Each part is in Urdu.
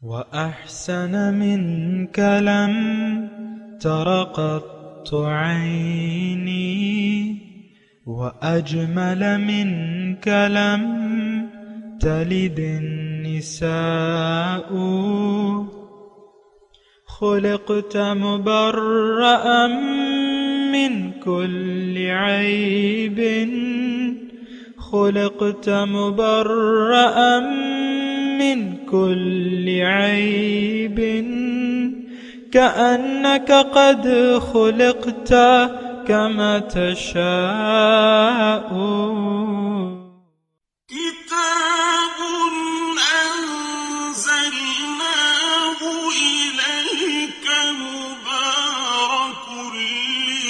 وأحسن منك لم تر قط عيني وأجمل منك لم تلد النساء خلقت مبرأ من كل عيب خلقت مبرأ من كل عيب كأنك قد خلقت كما تشاء كتاب أنزلناه إليك مبارك ليدبروا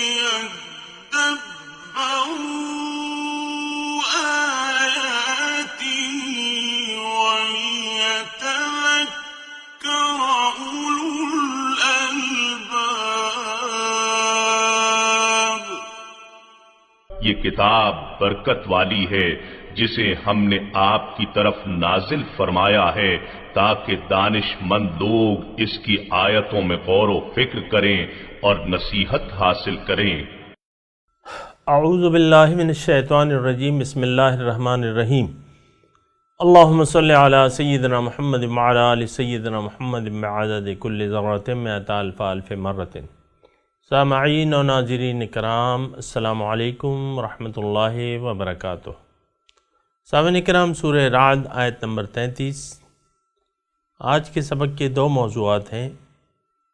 آياته وليتذكر أولو الألباب۔ یہ کتاب برکت والی ہے جسے ہم نے آپ کی طرف نازل فرمایا ہے تاکہ دانش مند لوگ اس کی آیتوں میں غور و فکر کریں اور نصیحت حاصل کریں۔ اعوذ باللہ من الشیطان الرجیم، بسم اللہ الرحمن الرحیم۔ اللہم صلی علی سیدنا محمد وعلی آل سیدنا محمد بعدد کل ذرۃ مئۃ الف الف مرۃ۔ سامعین و ناظرین کرام، السلام علیکم ورحمۃ اللہ وبرکاتہ۔ سامعین کرام، سورہ رعد آیت نمبر 33۔ آج کے سبق کے دو موضوعات ہیں۔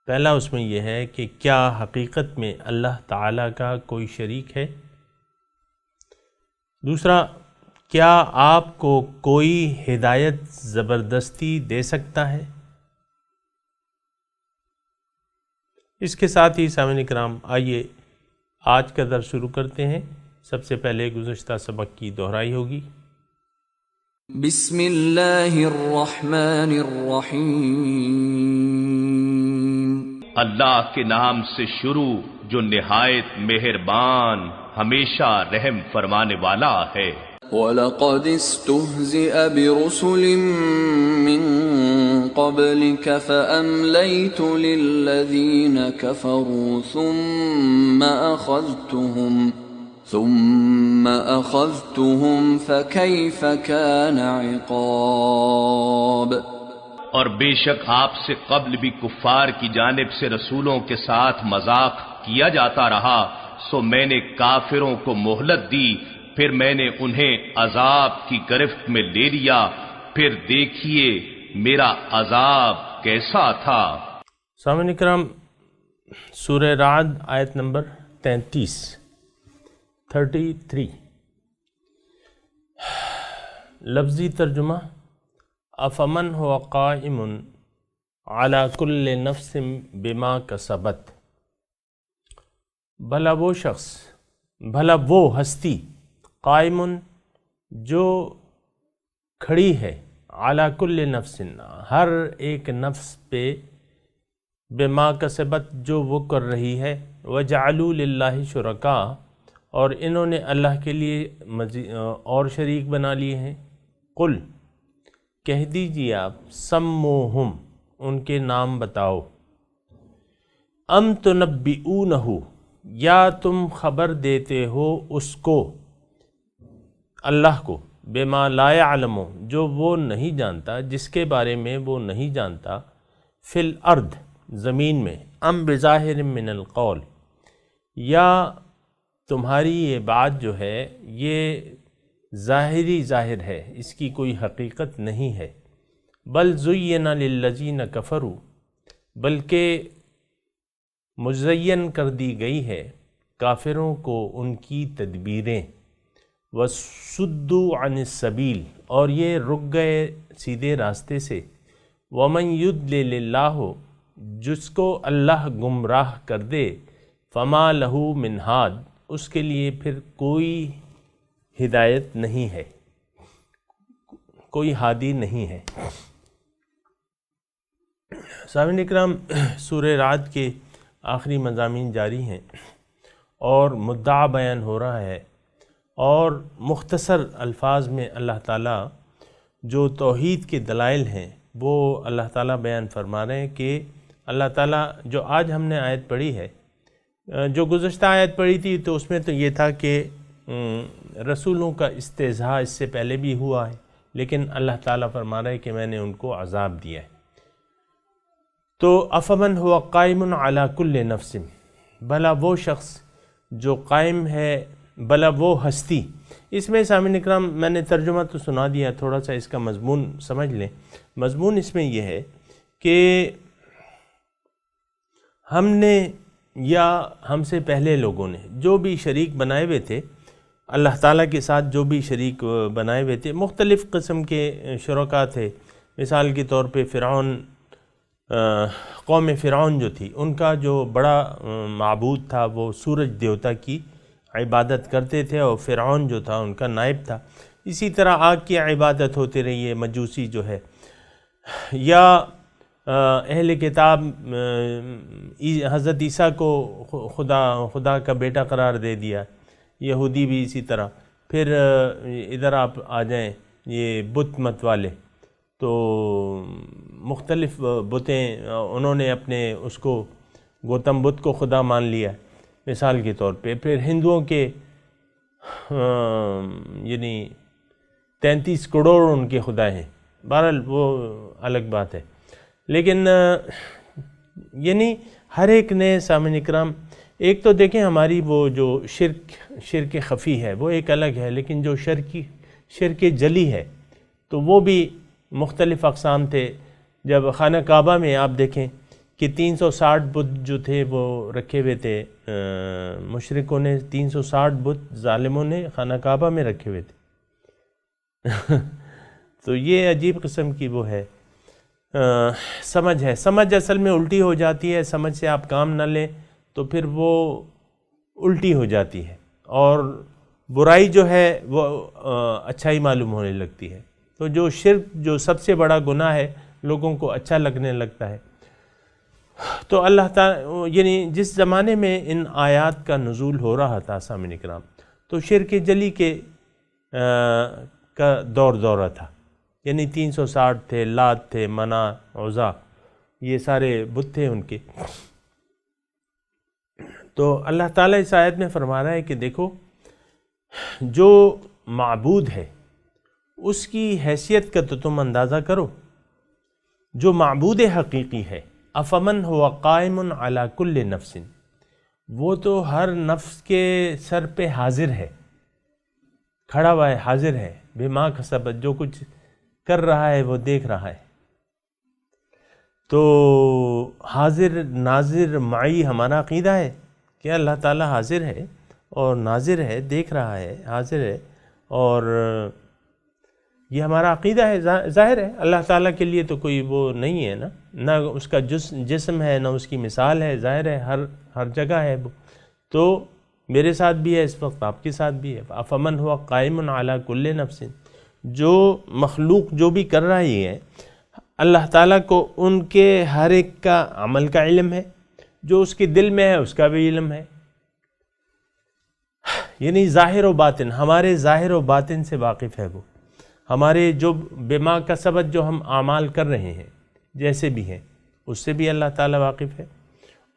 پہلا اس میں یہ ہے کہ کیا حقیقت میں اللہ تعالیٰ کا کوئی شریک ہے؟ دوسرا، کیا آپ کو کوئی ہدایت زبردستی دے سکتا ہے؟ اس کے ساتھ ہی سامعین کرام، آئیے آج کا درس شروع کرتے ہیں۔ سب سے پہلے گزشتہ سبق کی دہرائی ہوگی۔ بسم اللہ الرحمن الرحیم۔ اللہ کے نام سے شروع جو نہایت مہربان ہمیشہ رحم فرمانے والا ہے۔ وَلَقَدِ اسْتُهْزِئَ بِرُسُلٍ مِّن قَبْلِكَ فَأَمْلَيْتُ لِلَّذِينَ كَفَرُوا ثُمَّ أَخَذْتُهُمْ فَكَيْفَ كَانَ عِقَابِ۔ اور بے شک آپ سے قبل بھی کفار کی جانب سے رسولوں کے ساتھ مذاق کیا جاتا رہا، سو میں نے کافروں کو مہلت دی، پھر میں نے انہیں عذاب کی گرفت میں لے لیا، پھر دیکھیے میرا عذاب کیسا تھا۔ سامعین کرام، سورہ رعد آیت نمبر 33۔ لفظی ترجمہ: افمن هو قائم علی کل نفس بما کسبت۔ بھلا وہ شخص، بھلا وہ ہستی، قائم جو کھڑی ہے، علی کل نفس ہر ایک نفس پہ، بما کسبت جو وہ کر رہی ہے، وجعلوا للہ شرکاء اور انہوں نے اللہ کے لیے اور شریک بنا لیے ہیں۔ قل کہہ دیجیے آپ، سموہم ان کے نام بتاؤ، ام تنبئونہ یا تم خبر دیتے ہو اس کو، اللہ کو، بما لا یعلم جو وہ نہیں جانتا، جس کے بارے میں وہ نہیں جانتا، فی الارض زمین میں، ام بظاہر من القول یا تمہاری یہ بات جو ہے یہ ظاہر ہے، اس کی کوئی حقیقت نہیں ہے۔ بل زین للذین کفروا بلکہ مزین کر دی گئی ہے کافروں کو ان کی تدبیریں، وصدوا عن السبیل اور یہ رک گئے سیدھے راستے سے، ومن یضلل اللہ جس کو اللہ گمراہ کر دے، فما لہ من ہاد اس کے لیے پھر کوئی ہدایت نہیں ہے، کوئی ہادی نہیں ہے۔ سامعین اکرام، سورہ رعد کے آخری مضامین جاری ہیں اور مدعا بیان ہو رہا ہے، اور مختصر الفاظ میں اللہ تعالیٰ جو توحید کے دلائل ہیں وہ اللہ تعالیٰ بیان فرما رہے ہیں کہ اللہ تعالیٰ جو آج ہم نے آیت پڑھی ہے، جو گزشتہ آیت پڑھی تھی تو اس میں تو یہ تھا کہ رسولوں کا استہزاء اس سے پہلے بھی ہوا ہے، لیکن اللہ تعالیٰ فرما رہا ہے کہ میں نے ان کو عذاب دیا ہے۔ تو افمن ہوا قائم علی کل نفس، بھلا وہ شخص جو قائم ہے، بھلا وہ ہستی۔ اس میں سامعین اکرام میں نے ترجمہ تو سنا دیا، تھوڑا سا اس کا مضمون سمجھ لیں۔ مضمون اس میں یہ ہے کہ ہم نے یا ہم سے پہلے لوگوں نے جو بھی شریک بنائے ہوئے تھے اللہ تعالیٰ کے ساتھ، جو بھی شریک بنائے ہوئے تھے، مختلف قسم کے شرکاء تھے۔ مثال کے طور پہ فرعون، قوم فرعون جو تھی، ان کا جو بڑا معبود تھا وہ سورج دیوتا کی عبادت کرتے تھے، اور فرعون جو تھا ان کا نائب تھا۔ اسی طرح آگ کی عبادت ہوتی رہی ہے، مجوسی جو ہے، یا اہل کتاب حضرت عیسیٰ کو خدا کا بیٹا قرار دے دیا، یہودی بھی اسی طرح۔ پھر ادھر آپ آ جائیں یہ بت مت والے، تو مختلف بتیں انہوں نے اپنے اس کو گوتم بدھ کو خدا مان لیا مثال کے طور پہ۔ پھر ہندوؤں کے یعنی 33 کروڑ ان کے خدا ہیں، بہرحال وہ الگ بات ہے۔ لیکن یعنی ہر ایک نے سامعین اکرام، ایک تو دیکھیں ہماری وہ جو شرک خفی ہے وہ ایک الگ ہے، لیکن جو شرک جلی ہے تو وہ بھی مختلف اقسام تھے۔ جب خانہ کعبہ میں آپ دیکھیں کہ 360 بت جو تھے وہ رکھے ہوئے تھے، مشرکوں نے 360 بت ظالموں نے خانہ کعبہ میں رکھے ہوئے تھے۔ تو یہ عجیب قسم کی وہ ہے سمجھ ہے۔ سمجھ اصل میں الٹی ہو جاتی ہے، سمجھ سے آپ کام نہ لیں تو پھر وہ الٹی ہو جاتی ہے، اور برائی جو ہے وہ اچھائی معلوم ہونے لگتی ہے۔ تو جو شرک جو سب سے بڑا گناہ ہے لوگوں کو اچھا لگنے لگتا ہے۔ تو اللہ تعالیٰ یعنی جس زمانے میں ان آیات کا نزول ہو رہا تھا سامعین اکرام، تو شرک جلی کا دورہ تھا، یعنی 360 تھے، لات تھے، منا، عزا، یہ سارے بت تھے ان کے۔ تو اللہ تعالیٰ اس آیت میں فرما رہا ہے کہ دیکھو جو معبود ہے اس کی حیثیت کا تو تم اندازہ کرو، جو معبود حقیقی ہے۔ افمن ہوا قائم علی کل نفس، وہ تو ہر نفس کے سر پہ حاضر ہے، کھڑا ہوا ہے، حاضر ہے، بما کسبت، جو کچھ کر رہا ہے وہ دیکھ رہا ہے۔ تو حاضر ناظر معی ہمارا عقیدہ ہے کہ اللہ تعالیٰ حاضر ہے اور ناظر ہے، دیکھ رہا ہے، حاضر ہے، اور یہ ہمارا عقیدہ ہے۔ ظاہر ہے اللہ تعالیٰ کے لیے تو کوئی وہ نہیں ہے نا، نہ اس کا جسم ہے، نہ اس کی مثال ہے، ظاہر ہے ہر جگہ ہے وہ۔ تو میرے ساتھ بھی ہے، اس وقت آپ کے ساتھ بھی ہے۔ افمن ہوا قائم علی کل نفس، جو مخلوق جو بھی کر رہی ہے اللہ تعالیٰ کو ان کے ہر ایک کا عمل کا علم ہے، جو اس کے دل میں ہے اس کا بھی علم ہے، یعنی ظاہر و باطن، ہمارے ظاہر و باطن سے واقف ہے وہ، ہمارے جو بما کسبت جو ہم اعمال کر رہے ہیں جیسے بھی ہیں اس سے بھی اللہ تعالیٰ واقف ہے،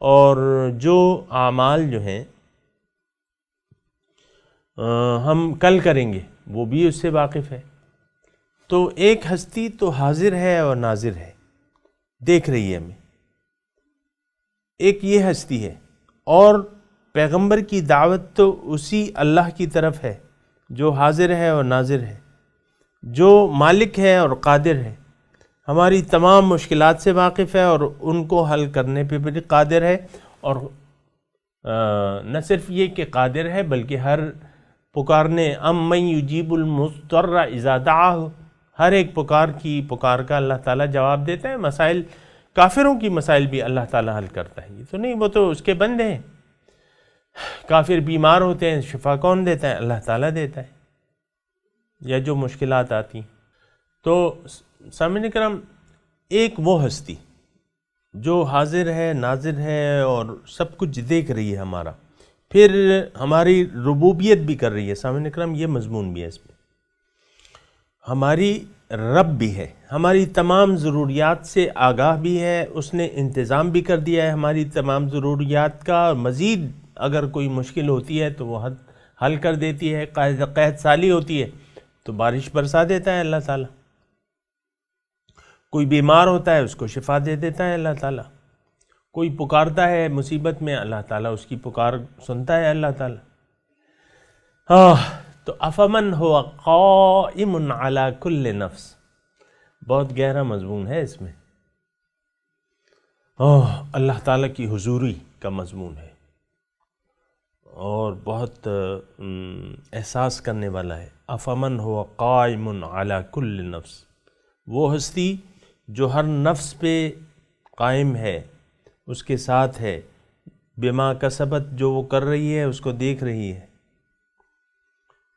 اور جو اعمال جو ہیں ہم کل کریں گے وہ بھی اس سے واقف ہے۔ تو ایک ہستی تو حاضر ہے اور ناظر ہے، دیکھ رہی ہے ہمیں، ایک یہ ہستی ہے، اور پیغمبر کی دعوت تو اسی اللہ کی طرف ہے جو حاضر ہے اور ناظر ہے، جو مالک ہے اور قادر ہے، ہماری تمام مشکلات سے واقف ہے اور ان کو حل کرنے پہ بھی قادر ہے، اور نہ صرف یہ کہ قادر ہے بلکہ ہر پکارنے من یجیب المضطر اذا دعاہ، ہر ایک پکار کا اللہ تعالیٰ جواب دیتا ہے۔ مسائل کافروں کی مسائل بھی اللہ تعالیٰ حل کرتا ہے، یہ تو نہیں، وہ تو اس کے بندے ہیں۔ کافر بیمار ہوتے ہیں، شفا کون دیتا ہے؟ اللہ تعالیٰ دیتا ہے، یا جو مشکلات آتی ہیں۔ تو سامعین کرام، ایک وہ ہستی جو حاضر ہے، ناظر ہے، اور سب کچھ دیکھ رہی ہے ہمارا، پھر ہماری ربوبیت بھی کر رہی ہے۔ سامعین کرام، یہ مضمون بھی ہے اس میں، ہماری رب بھی ہے، ہماری تمام ضروریات سے آگاہ بھی ہے، اس نے انتظام بھی کر دیا ہے ہماری تمام ضروریات کا، مزید اگر کوئی مشکل ہوتی ہے تو وہ حل کر دیتی ہے، قحط سالی ہوتی ہے تو بارش برسا دیتا ہے اللہ تعالیٰ، کوئی بیمار ہوتا ہے اس کو شفا دے دیتا ہے اللہ تعالیٰ، کوئی پکارتا ہے مصیبت میں اللہ تعالیٰ اس کی پکار سنتا ہے اللہ تعالیٰ۔ تو افمن ہوا قائم علی کل نفس، بہت گہرا مضمون ہے اس میں، اللہ تعالیٰ کی حضوری کا مضمون ہے اور بہت احساس کرنے والا ہے۔ افمن ہوا قائم علی کل نفس، وہ ہستی جو ہر نفس پہ قائم ہے، اس کے ساتھ ہے، بما کسبت، جو وہ کر رہی ہے اس کو دیکھ رہی ہے۔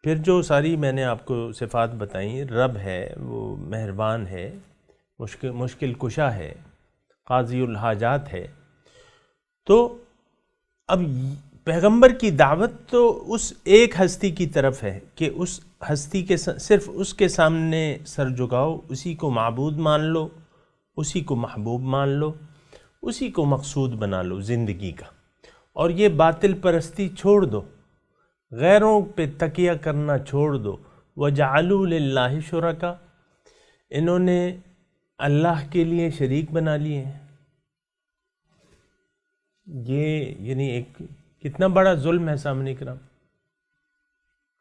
پھر جو ساری میں نے آپ کو صفات بتائیں، رب ہے، وہ مہربان ہے، مشکل کشا ہے، قاضی الحاجات ہے۔ تو اب پیغمبر کی دعوت تو اس ایک ہستی کی طرف ہے کہ اس ہستی کے صرف اس کے سامنے سر جھکاؤ، اسی کو معبود مان لو، اسی کو محبوب مان لو، اسی کو مقصود بنا لو زندگی کا، اور یہ باطل پرستی چھوڑ دو، غیروں پہ تکیہ کرنا چھوڑ دو۔ وَجَعَلُوا لِلَّهِ شُرَكَاءَ، انہوں نے اللہ کے لیے شریک بنا لیے ہیں۔ یہ یعنی ایک کتنا بڑا ظلم ہے سامنے کرام۔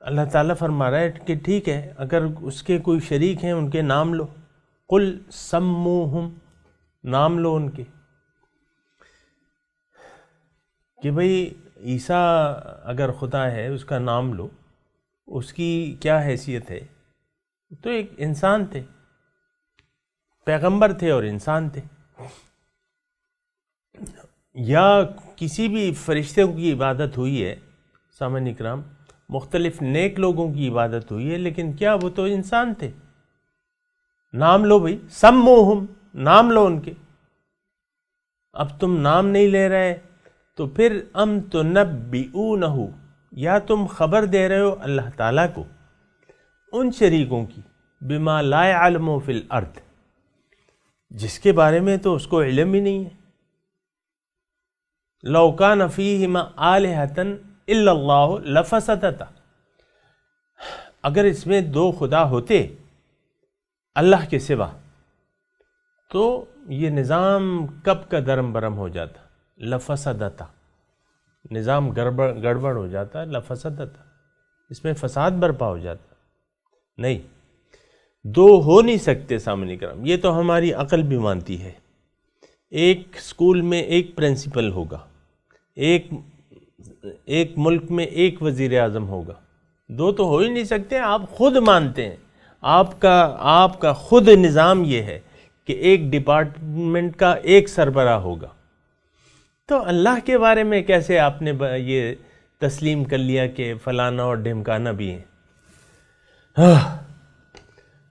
اللہ تعالیٰ فرما رہا ہے کہ ٹھیک ہے، اگر اس کے کوئی شریک ہیں ان کے نام لو، قُلْ سَمُّوهُمْ، نام لو ان کے، کہ بھئی عیسیٰ اگر خدا ہے اس کا نام لو، اس کی کیا حیثیت ہے؟ تو ایک انسان تھے، پیغمبر تھے اور انسان تھے۔ یا کسی بھی فرشتوں کی عبادت ہوئی ہے سامعین اکرام، مختلف نیک لوگوں کی عبادت ہوئی ہے، لیکن کیا وہ تو انسان تھے؟ نام لو بھئی، سموہم، نام لو ان کے۔ اب تم نام نہیں لے رہے تو پھر ام تنبئونہ، یا تم خبر دے رہے ہو اللہ تعالیٰ کو ان شریکوں کی، بما لا يعلم فی الارض، جس کے بارے میں تو اس کو علم ہی نہیں ہے۔ لو کان فیہما آلہۃ الا اللہ لفسدتا، اگر اس میں دو خدا ہوتے اللہ کے سوا تو یہ نظام کب کا درم برم ہو جاتا، لفسدتا، نظام گڑبڑ ہو جاتا، لفسدتا، اس میں فساد برپا ہو جاتا۔ نہیں، دو ہو نہیں سکتے سامنے کرام، یہ تو ہماری عقل بھی مانتی ہے۔ ایک اسکول میں ایک پرنسپل ہوگا، ایک ملک میں ایک وزیر اعظم ہوگا، دو تو ہو ہی نہیں سکتے۔ آپ خود مانتے ہیں، آپ کا خود نظام یہ ہے کہ ایک ڈپارٹمنٹ کا ایک سربراہ ہوگا، تو اللہ کے بارے میں کیسے آپ نے یہ تسلیم کر لیا کہ فلانا اور ڈھمکانا بھی ہیں؟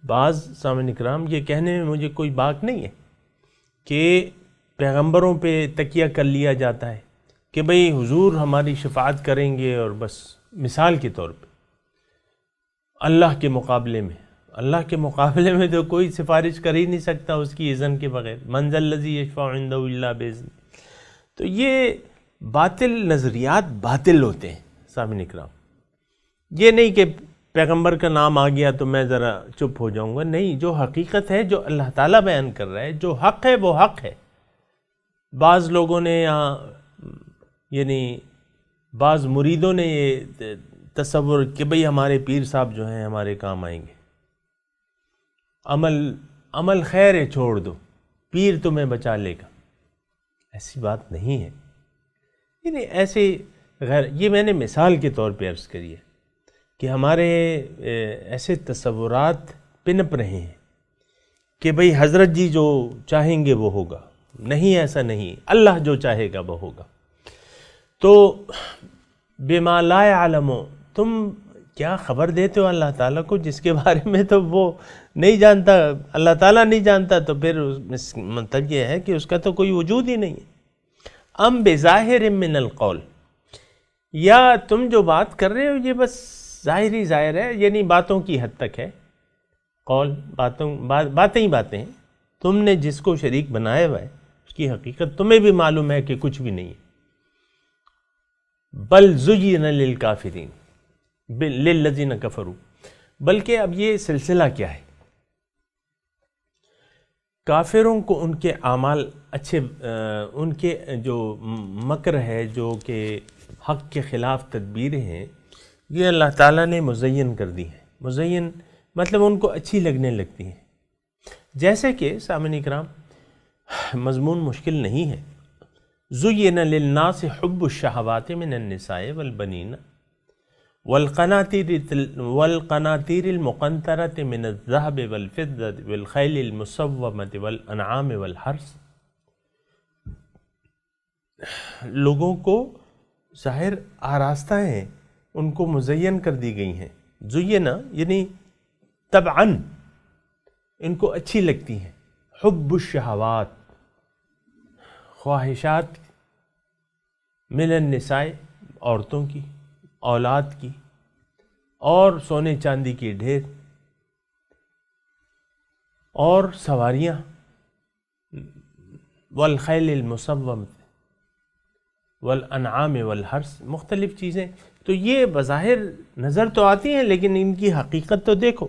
بعض سامعین اکرام، یہ کہنے میں مجھے کوئی بات نہیں ہے کہ پیغمبروں پہ تکیہ کر لیا جاتا ہے کہ بھئی حضور ہماری شفاعت کریں گے، اور بس مثال کے طور پہ اللہ کے مقابلے میں تو کوئی سفارش کر ہی نہیں سکتا اس کی اذن کے بغیر، من ذا الذی یشفع عنده الا باذنہ۔ تو یہ باطل نظریات باطل ہوتے ہیں سامعین اکرام۔ یہ نہیں کہ پیغمبر کا نام آ گیا تو میں ذرا چپ ہو جاؤں گا، نہیں، جو حقیقت ہے، جو اللہ تعالیٰ بیان کر رہا ہے، جو حق ہے وہ حق ہے۔ بعض لوگوں نے یعنی بعض مریدوں نے یہ تصور کہ بھئی ہمارے پیر صاحب جو ہیں ہمارے کام آئیں گے، عمل خیر ہے چھوڑ دو، پیر تمہیں بچا لے گا، ایسی بات نہیں ہے۔ یعنی ایسے یہ میں نے مثال کے طور پہ عرض کری ہے کہ ہمارے ایسے تصورات پنپ رہے ہیں کہ بھئی حضرت جی جو چاہیں گے وہ ہوگا، نہیں، ایسا نہیں، اللہ جو چاہے گا وہ ہوگا۔ تو بما لا يعلم، تم کیا خبر دیتے ہو اللہ تعالیٰ کو جس کے بارے میں تو وہ نہیں جانتا، اللہ تعالیٰ نہیں جانتا، تو پھر مطلب یہ ہے کہ اس کا تو کوئی وجود ہی نہیں ہے۔ ام بظاہر من القول، یا تم جو بات کر رہے ہو یہ بس ظاہر ہے، یعنی باتوں کی حد تک ہے، قول باتیں ہی باتیں ہیں. تم نے جس کو شریک بنایا ہوا ہے اس کی حقیقت تمہیں بھی معلوم ہے کہ کچھ بھی نہیں ہے. بل زین للکافرین للذین کفروا، بلکہ اب یہ سلسلہ کیا ہے؟ کافروں کو ان کے اعمال اچھے، ان کے جو مکر ہے، جو کہ حق کے خلاف تدبیریں ہیں، یہ اللہ تعالیٰ نے مزین کر دی ہیں. مزین مطلب ان کو اچھی لگنے لگتی ہیں. جیسے کہ سامعین کرام مضمون مشکل نہیں ہے. زُيِّنَ لِلنَّاسِ حُبُّ الشَّهَوَاتِ مِنَ النِّسَاءِ وَالْبَنِينَ والقناطير المقنطرة من الذهب والفضة والخيل المسومة والأنعام والحرث. لوگوں کو ظاہر آراستہ ہیں ان کو مزین کر دی گئی ہیں. زُيِّنَ یعنی طبعاً ان کو اچھی لگتی ہیں. حب الشہوات، خواہشات، من النساء عورتوں کی، اولاد کی، اور سونے چاندی کی ڈھیر، اور سواریاں، والخیل المسومۃ والانعام والحرث، مختلف چیزیں. تو یہ بظاہر نظر تو آتی ہیں لیکن ان کی حقیقت تو دیکھو.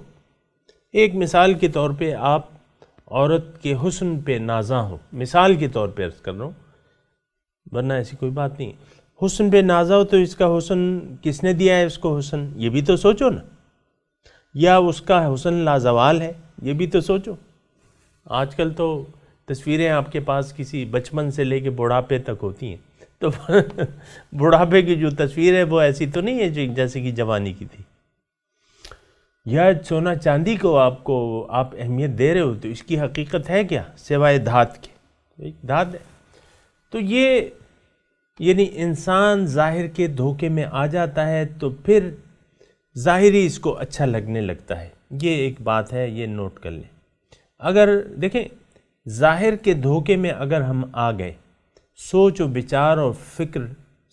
ایک مثال کے طور پہ آپ عورت کے حسن پہ نازاں ہو، مثال کے طور پہ عرض کر رہا ہوں ورنہ ایسی کوئی بات نہیں. حسن پہ نازاں ہو تو اس کا حسن کس نے دیا ہے اس کو حسن، یہ بھی تو سوچو نا. یا اس کا حسن لازوال ہے، یہ بھی تو سوچو. آج کل تو تصویریں آپ کے پاس کسی بچپن سے لے کے بڑھاپے تک ہوتی ہیں، تو بڑھاپے کی جو تصویر ہے وہ ایسی تو نہیں ہے جیسے کہ جوانی کی تھی. یا سونا چاندی کو آپ اہمیت دے رہے ہو تو اس کی حقیقت ہے کیا سوائے دھات کے؟ دھات ہے. تو یہ یعنی انسان ظاہر کے دھوکے میں آ جاتا ہے تو پھر ظاہری اس کو اچھا لگنے لگتا ہے. یہ ایک بات ہے، یہ نوٹ کر لیں. اگر دیکھیں ظاہر کے دھوکے میں اگر ہم آ گئے، سوچ و بچار اور فکر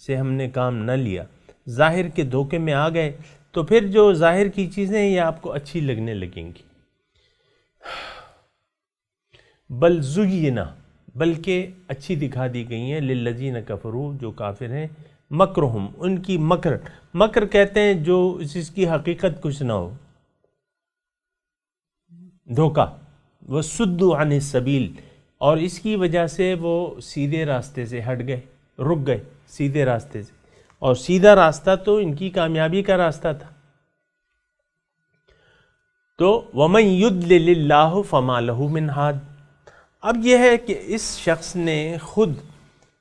سے ہم نے کام نہ لیا، ظاہر کے دھوکے میں آ گئے تو پھر جو ظاہر کی چیزیں ہیں یہ آپ کو اچھی لگنے لگیں گی. بل زُيِّنَ، بلکہ اچھی دکھا دی گئی ہیں، للذین کفروا، جو کافر ہیں، مکرہم، ان کی مکر کہتے ہیں جو اس کی حقیقت کچھ نہ ہو، دھوکہ. وَصُدُّوا عَنِ السَّبِيلِ، اور اس کی وجہ سے وہ سیدھے راستے سے ہٹ گئے، رک گئے سیدھے راستے سے. اور سیدھا راستہ تو ان کی کامیابی کا راستہ تھا. تو وَمَن يُضْلِلِ اللَّهُ فَمَا لَهُ مِنْ هَادٍ. اب یہ ہے کہ اس شخص نے خود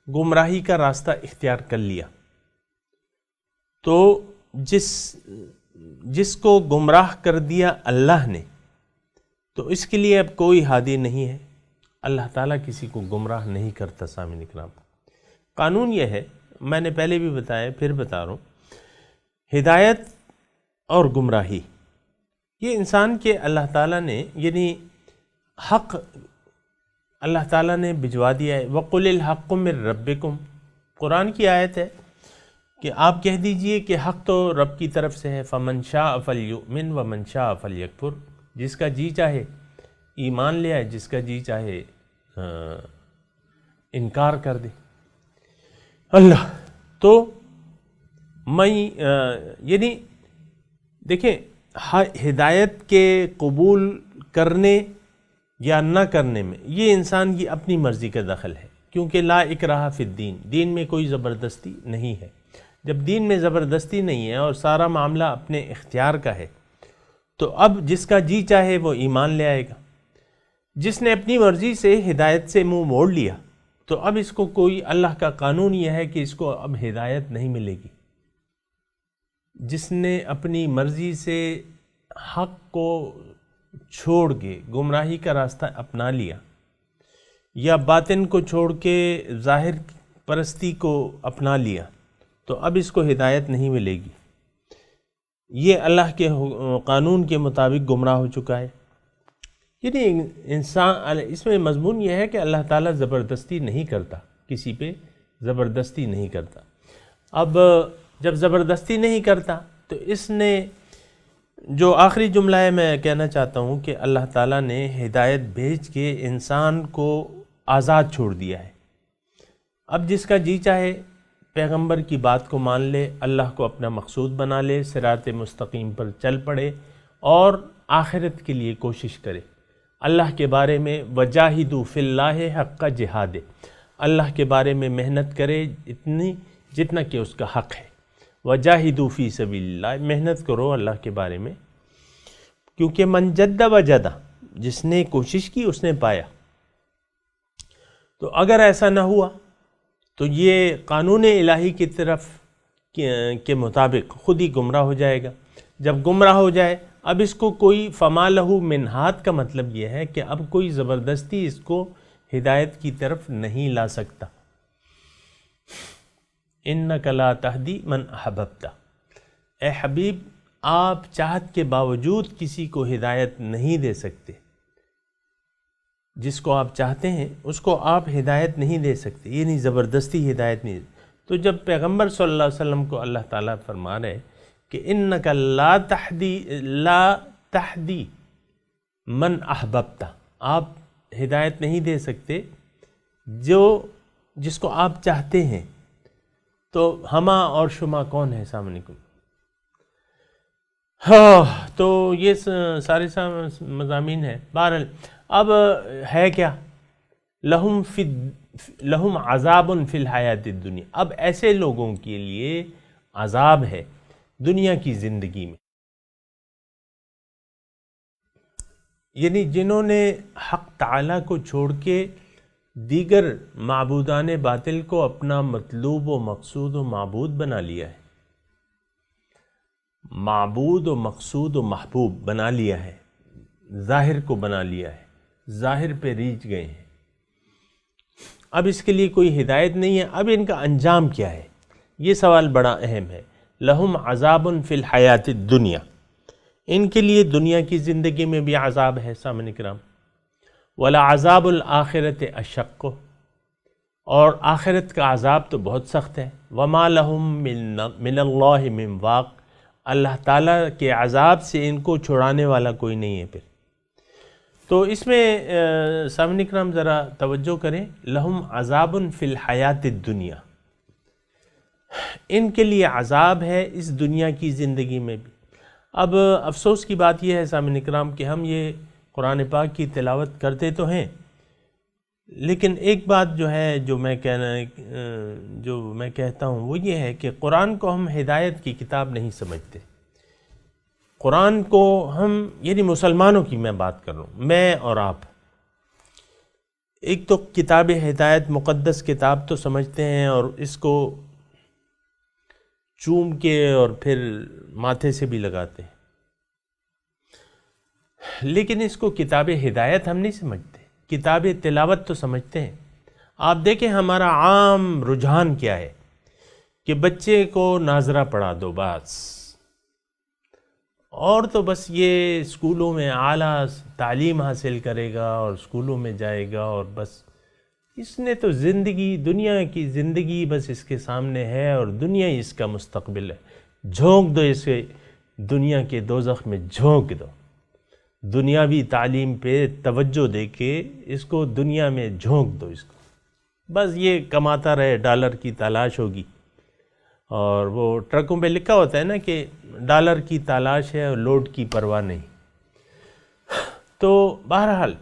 گمراہی کا راستہ اختیار کر لیا، تو جس کو گمراہ کر دیا اللہ نے، تو اس کے لیے اب کوئی ہادی نہیں ہے. اللہ تعالیٰ کسی کو گمراہ نہیں کرتا. سامعین کرام، قانون یہ ہے، میں نے پہلے بھی بتایا پھر بتا رہا ہوں، ہدایت اور گمراہی یہ انسان کے اللہ تعالیٰ نے یعنی حق اللہ تعالیٰ نے بھجوا دیا ہے. وَقُلِ الْحَقُّ مِن رَبِّكُمْ، قرآن کی آیت ہے کہ آپ کہہ دیجئے کہ حق تو رب کی طرف سے ہے. فَمَن شَاءَ فَلْيُؤْمِنْ وَمَن شَاءَ فَلْيَكْفُرْ، جس کا جی چاہے ایمان لے آئے، جس کا جی چاہے انکار کر دے. اللہ تو میں یعنی دیکھیں ہدایت کے قبول کرنے یا نہ کرنے میں یہ انسان کی اپنی مرضی کا دخل ہے، کیونکہ لا اکراہ فی الدین، دین میں کوئی زبردستی نہیں ہے. جب دین میں زبردستی نہیں ہے اور سارا معاملہ اپنے اختیار کا ہے تو اب جس کا جی چاہے وہ ایمان لے آئے گا. جس نے اپنی مرضی سے ہدایت سے منہ موڑ لیا تو اب اس کو کوئی، اللہ کا قانون یہ ہے کہ اس کو اب ہدایت نہیں ملے گی. جس نے اپنی مرضی سے حق کو چھوڑ کے گمراہی کا راستہ اپنا لیا یا باطن کو چھوڑ کے ظاہر پرستی کو اپنا لیا تو اب اس کو ہدایت نہیں ملے گی. یہ اللہ کے قانون کے مطابق گمراہ ہو چکا ہے. یعنی انسان، اس میں مضمون یہ ہے کہ اللہ تعالیٰ زبردستی نہیں کرتا، کسی پہ زبردستی نہیں کرتا. اب جب زبردستی نہیں کرتا تو اس نے جو آخری جملہ ہے میں کہنا چاہتا ہوں کہ اللہ تعالیٰ نے ہدایت بھیج کے انسان کو آزاد چھوڑ دیا ہے. اب جس کا جی چاہے پیغمبر کی بات کو مان لے، اللہ کو اپنا مقصود بنا لے، صراط مستقیم پر چل پڑے اور آخرت کے لیے کوشش کرے. اللہ کے بارے میں وجاہدوا فی اللہ حق جہاد، اللہ کے بارے میں محنت کرے اتنی جتنا کہ اس کا حق ہے. وجاہدوا فی سبیل اللہ، محنت کرو اللہ کے بارے میں، کیونکہ من جد وجد، جس نے کوشش کی اس نے پایا. تو اگر ایسا نہ ہوا تو یہ قانون الہی کی طرف کے مطابق خود ہی گمراہ ہو جائے گا. جب گمراہ ہو جائے، اب اس کو کوئی فما لہو من ہاد کا مطلب یہ ہے کہ اب کوئی زبردستی اس کو ہدایت کی طرف نہیں لا سکتا. انک لا تہدی من احببت، اے حبیب آپ چاہت کے باوجود کسی کو ہدایت نہیں دے سکتے. جس کو آپ چاہتے ہیں اس کو آپ ہدایت نہیں دے سکتے، یعنی زبردستی ہدایت نہیں. تو جب پیغمبر صلی اللہ علیہ وسلم کو اللہ تعالیٰ فرما رہے کہ انک لا تہدی من احببت، آپ ہدایت نہیں دے سکتے جس کو آپ چاہتے ہیں، تو ہما اور شما کون ہے؟ السلام علیکم. تو یہ سارے مضامین ہیں. بہرحال اب ہے کیا؟ لہم عذاب فی الحیات الدنیا، اب ایسے لوگوں کے لیے عذاب ہے دنیا کی زندگی میں، یعنی جنہوں نے حق تعالیٰ کو چھوڑ کے دیگر معبودان باطل کو اپنا مطلوب و مقصود و معبود بنا لیا ہے، معبود و مقصود و محبوب بنا لیا ہے، ظاہر کو بنا لیا ہے، ظاہر پہ ریچھ گئے ہیں. اب اس کے لیے کوئی ہدایت نہیں ہے. اب ان کا انجام کیا ہے؟ یہ سوال بڑا اہم ہے. لہم عذاب فی الحیات الدنیا، ان کے لیے دنیا کی زندگی میں بھی عذاب ہے سامعین کرام. وَلَعَذَابُ الْآخِرَةِ أَشَقُّ، اور آخرت کا عذاب تو بہت سخت ہے. وَمَا لَهُم مِّنَ اللَّهِ مِن وَاقٍ، اللہ تعالیٰ کے عذاب سے ان کو چھڑانے والا کوئی نہیں ہے. پھر تو اس میں سامعین کرام ذرا توجہ کریں. لہم عذاب فی الحیات الدنیا، ان کے لیے عذاب ہے اس دنیا کی زندگی میں بھی. اب افسوس کی بات یہ ہے سامعین کرام کہ ہم یہ قرآن پاک کی تلاوت کرتے تو ہیں، لیکن ایک بات جو ہے جو میں کہتا ہوں وہ یہ ہے کہ قرآن کو ہم ہدایت کی کتاب نہیں سمجھتے. قرآن کو ہم، یعنی مسلمانوں کی میں بات کر رہا ہوں، میں اور آپ، ایک تو کتاب ہدایت مقدس کتاب تو سمجھتے ہیں اور اس کو چوم کے اور پھر ماتھے سے بھی لگاتے ہیں، لیکن اس کو کتاب ہدایت ہم نہیں سمجھتے. کتاب تلاوت تو سمجھتے ہیں. آپ دیکھیں ہمارا عام رجحان کیا ہے کہ بچے کو ناظرہ پڑھا دو بس، اور تو بس یہ اسکولوں میں اعلیٰ تعلیم حاصل کرے گا اور اسکولوں میں جائے گا، اور بس اس نے تو زندگی، دنیا کی زندگی بس اس کے سامنے ہے اور دنیا ہی اس کا مستقبل ہے. جھونک دو اسے دنیا کے دوزخ میں، جھونک دو. دنیاوی تعلیم پہ توجہ دے کے اس کو دنیا میں جھونک دو. اس کو بس یہ کماتا رہے، ڈالر کی تلاش ہوگی. اور وہ ٹرکوں پہ لکھا ہوتا ہے نا کہ ڈالر کی تلاش ہے اور لوڈ کی پرواہ نہیں. تو بہرحال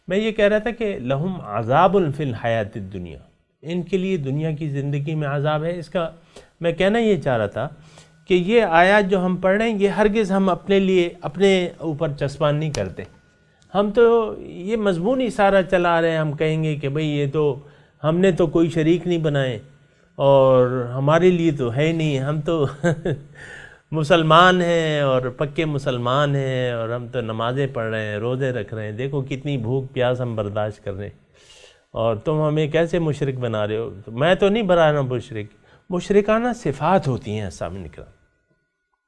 میں یہ کہہ رہا تھا کہ لہم عذاب فی الحیات الدنیا، ان کے لیے دنیا کی زندگی میں عذاب ہے. اس کا میں کہنا یہ چاہ رہا تھا کہ یہ آیات جو ہم پڑھ رہے ہیں یہ ہرگز ہم اپنے لیے اپنے اوپر چسپاں نہیں کرتے. ہم تو یہ مضمون ہی سارا چلا رہے ہیں. ہم کہیں گے کہ بھئی یہ تو ہم نے تو کوئی شریک نہیں بنائے اور ہمارے لیے تو ہے ہی نہیں، ہم تو مسلمان ہیں اور پکے مسلمان ہیں اور ہم تو نمازیں پڑھ رہے ہیں، روزے رکھ رہے ہیں، دیکھو کتنی بھوک پیاس ہم برداشت کر رہے ہیں، اور تم ہمیں کیسے مشرک بنا رہے ہو. میں تو نہیں بنا رہا مشرک. مشرکانہ صفات ہوتی ہیں سامنے کرام،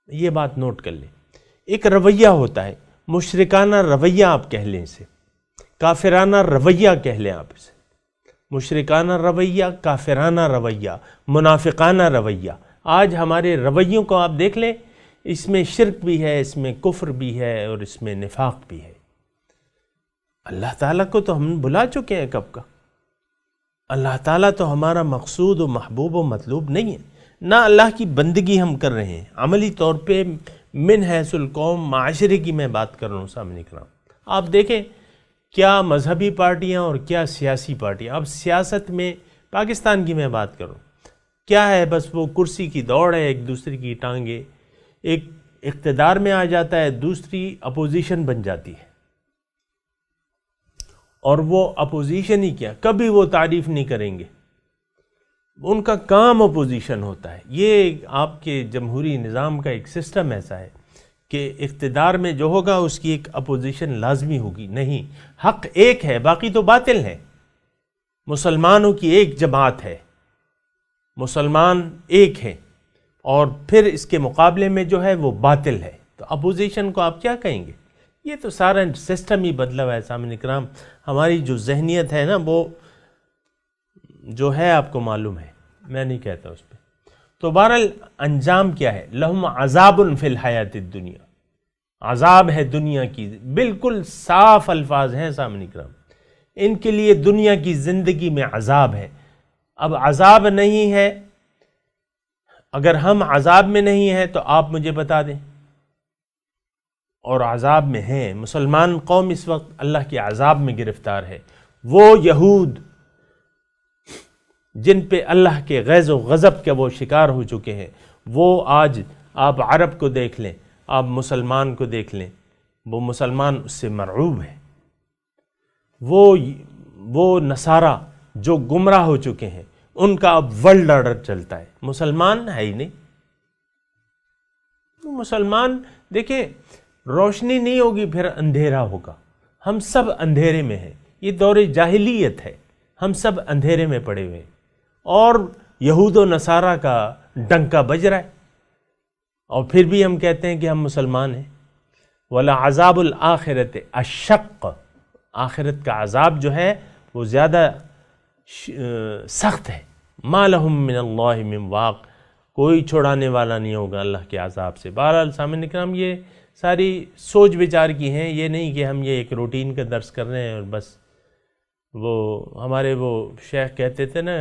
یہ بات نوٹ کر لیں. ایک رویہ ہوتا ہے، مشرکانہ رویہ آپ کہہ لیں اسے، کافرانہ رویہ کہہ لیں آپ اسے. مشرکانہ رویہ، کافرانہ رویہ، منافقانہ رویہ. آج ہمارے رویوں کو آپ دیکھ لیں، اس میں شرک بھی ہے، اس میں کفر بھی ہے، اور اس میں نفاق بھی ہے۔ اللہ تعالیٰ کو تو ہم بلا چکے ہیں کب کا۔ اللہ تعالیٰ تو ہمارا مقصود و محبوب و مطلوب نہیں ہے، نہ اللہ کی بندگی ہم کر رہے ہیں عملی طور پہ من حیث القوم معاشرے کی میں بات کر رہا ہوں سامنے کرام۔ آپ دیکھیں کیا مذہبی پارٹیاں اور کیا سیاسی پارٹیاں، اب سیاست میں پاکستان کی میں بات کروں، کیا ہے بس وہ کرسی کی دوڑ ہے، ایک دوسرے کی ٹانگیں، ایک اقتدار میں آ جاتا ہے، دوسری اپوزیشن بن جاتی ہے، اور وہ اپوزیشن ہی کیا، کبھی وہ تعریف نہیں کریں گے، ان کا کام اپوزیشن ہوتا ہے۔ یہ آپ کے جمہوری نظام کا ایک سسٹم ایسا ہے کہ اقتدار میں جو ہوگا اس کی ایک اپوزیشن لازمی ہوگی۔ نہیں، حق ایک ہے، باقی تو باطل ہے۔ مسلمانوں کی ایک جماعت ہے، مسلمان ایک ہے، اور پھر اس کے مقابلے میں جو ہے وہ باطل ہے، تو اپوزیشن کو آپ کیا کہیں گے؟ یہ تو سارا سسٹم ہی بدلا ہوا ہے سامنے کرام۔ ہماری جو ذہنیت ہے نا وہ جو ہے آپ کو معلوم ہے، میں نہیں کہتا اس پہ۔ تو بہرحال انجام کیا ہے؟ لہم عذاب فی الحیات الدنیا، عذاب ہے دنیا کی، بالکل صاف الفاظ ہیں سامنے کرام، ان کے لیے دنیا کی زندگی میں عذاب ہے۔ اب عذاب نہیں ہے، اگر ہم عذاب میں نہیں ہیں تو آپ مجھے بتا دیں، اور عذاب میں ہیں۔ مسلمان قوم اس وقت اللہ کے عذاب میں گرفتار ہے۔ وہ یہود جن پہ اللہ کے غیظ و غضب کے وہ شکار ہو چکے ہیں، وہ آج آپ عرب کو دیکھ لیں، آپ مسلمان کو دیکھ لیں، وہ مسلمان اس سے مرعوب ہے۔ وہ نصارہ جو گمراہ ہو چکے ہیں، ان کا اب ورلڈ آرڈر چلتا ہے، مسلمان ہے ہی نہیں۔ مسلمان دیکھیں، روشنی نہیں ہوگی پھر اندھیرا ہوگا، ہم سب اندھیرے میں ہیں، یہ دور جاہلیت ہے، ہم سب اندھیرے میں پڑے ہوئے ہیں، اور یہود و نصارہ کا ڈنکا بج رہا ہے، اور پھر بھی ہم کہتے ہیں کہ ہم مسلمان ہیں۔ وَلَعَذَابُ الْآخِرَةِ أَشَقُّ، آخرت کا عذاب جو ہے وہ زیادہ سخت ہے۔ مَا لَهُم مِّنَ اللَّهِ مِن وَاقٍ، کوئی چھڑانے والا نہیں ہوگا اللہ کے عذاب سے۔ بہرحال سامعین کرام، یہ ساری سوچ وچار کی ہیں، یہ نہیں کہ ہم یہ ایک روٹین کا درس کر رہے ہیں اور بس۔ وہ ہمارے وہ شیخ کہتے تھے نا،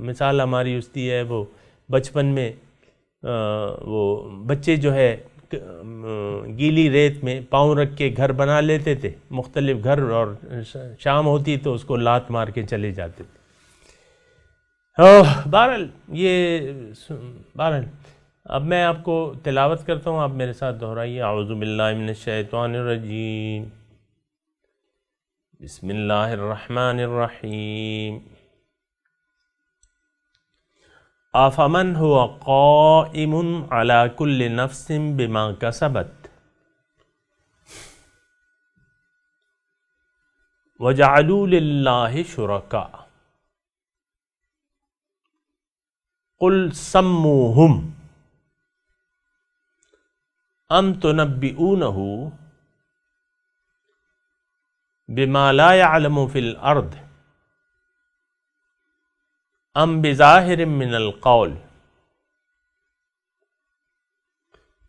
مثال ہماری استی ہے، وہ بچپن میں وہ بچے جو ہے گیلی ریت میں پاؤں رکھ کے گھر بنا لیتے تھے، مختلف گھر، اور شام ہوتی تو اس کو لات مار کے چلے جاتے تھے۔ بہرحال اب میں آپ کو تلاوت کرتا ہوں، آپ میرے ساتھ دہرائیے۔ اعوذ باللہ من الشیطان الرجیم، بسم اللہ الرحمن الرحیم۔ افمن هو قائم على كل نفس بما كسبت وجعلوا لله شركاء قل سموهم ام تنبئونه بما لا يعلم في الارض ام بظاہر من القول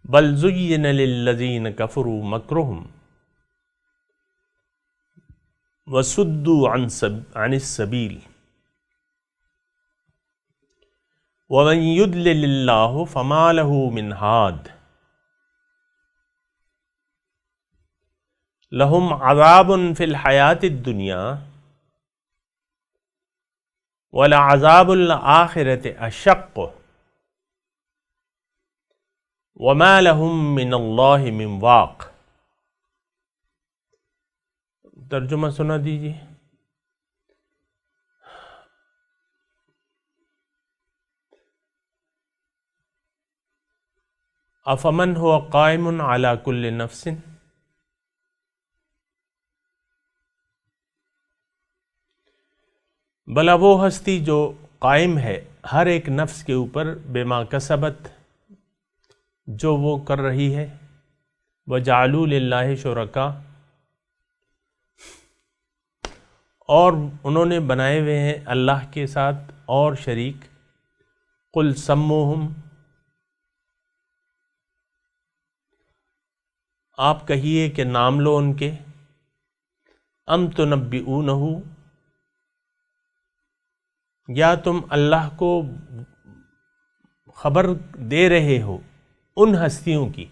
بل زین للذین کفروا مکرهم وصدوا عن السبیل ومن یضلل اللہ فما له من ہاد لہم عذاب فی الحیاۃ الدنیا وَلَعَذَابُ الْآخِرَةِ أَشَقُّ وَمَا لَهُم مِّنَ اللَّهِ مِن وَاقٍ۔ ترجمہ سنا دیجیے۔ أَفَمَنْ هُوَ قَائِمٌ عَلَى كُلِّ نَفْسٍ، بلا وہ ہستی جو قائم ہے ہر ایک نفس کے اوپر، بما کسبت، جو وہ کر رہی ہے، وجعلوا للہ شرکا، اور انہوں نے بنائے ہوئے ہیں اللہ کے ساتھ اور شریک۔ قل سموہم، آپ کہیے کہ نام لو ان کے، ام تنبئونہ، یا تم اللہ کو خبر دے رہے ہو ان ہستیوں کی،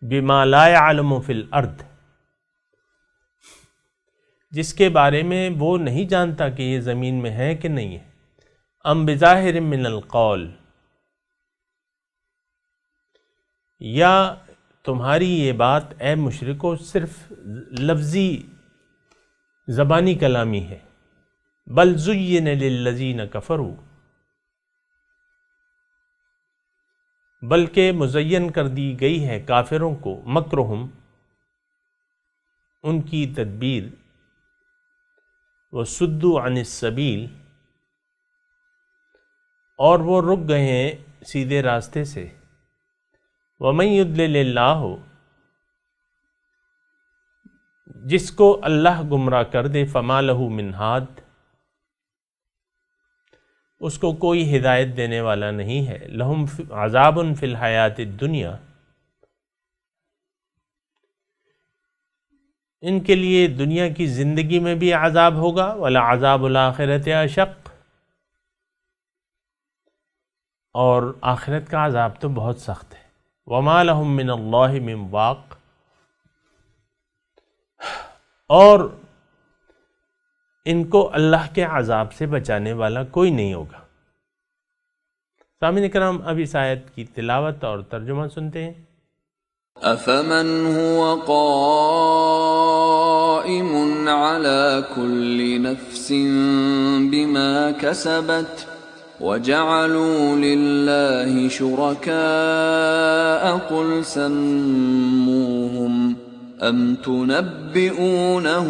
بما لا يعلم فی الارض، جس کے بارے میں وہ نہیں جانتا کہ یہ زمین میں ہے کہ نہیں ہے، ام بظاہر من القول، یا تمہاری یہ بات اے مشرکو صرف لفظی زبانی کلامی ہے، بل زین للذین کفروا، بلکہ مزین کر دی گئی ہے کافروں کو، مکرہم، ان کی تدبیر، وصدوا عن السبیل، اور وہ رک گئے ہیں سیدھے راستے سے، ومن یضلل اللہ، جس کو اللہ گمراہ کر دے، فما لہ من ہاد، اس کو کوئی ہدایت دینے والا نہیں ہے، لہم عذاب فی الحیات الدنیا، ان کے لیے دنیا کی زندگی میں بھی عذاب ہوگا، ولعذاب الآخرۃ اشق، اور آخرت کا عذاب تو بہت سخت ہے، وما لہم من اللہ من واق، اور ان کو اللہ کے عذاب سے بچانے والا کوئی نہیں ہوگا۔ سامعین کرام، اب اس آیت کی تلاوت اور ترجمہ سنتے ہیں۔ أفمن هو قائم على كل نفس بما كسبت وجعلوا لله شركاء قل سموهم أم تنبئونه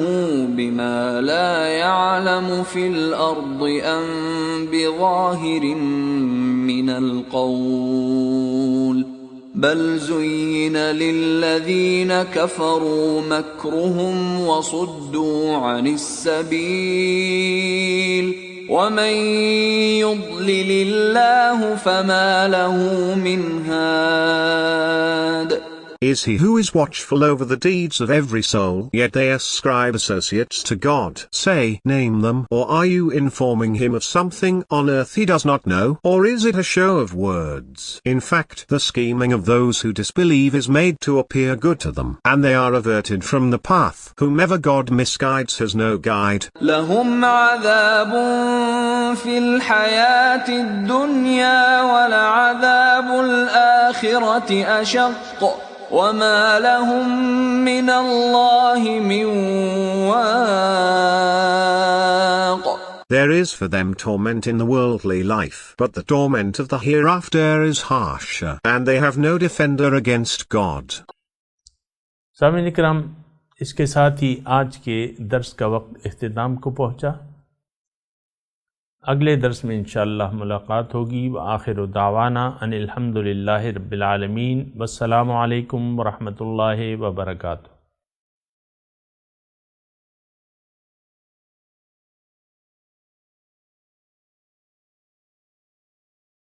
بما لا يعلم في الأرض أم بظاهر من القول بل زين للذين كفروا مكرهم وصدوا عن السبيل ومن يضلل الله فما له من هاد Is he who is watchful over the deeds of every soul, yet they ascribe associates to God? Say, name them, or are you informing him of something on earth he does not know? Or is it a show of words? In fact, the scheming of those who disbelieve is made to appear good to them, and they are averted from the path. Whomever God misguides has no guide. لهم عذاب في الحياة الدنيا ولعذاب الآخرة أشق وما لهم من الله من واق. There is for them torment in the worldly life, but the torment of the hereafter is harsher, and they have no defender against God. سامعین اکرام، اس کے ساتھ ہی آج کے درس کا وقت اختتام کو پہنچا۔ اگلے درس میں انشاءاللہ ملاقات ہوگی۔ وآخر دعوانا ان الحمد للہ رب العالمین، والسلام علیکم ورحمۃ اللہ وبرکاتہ۔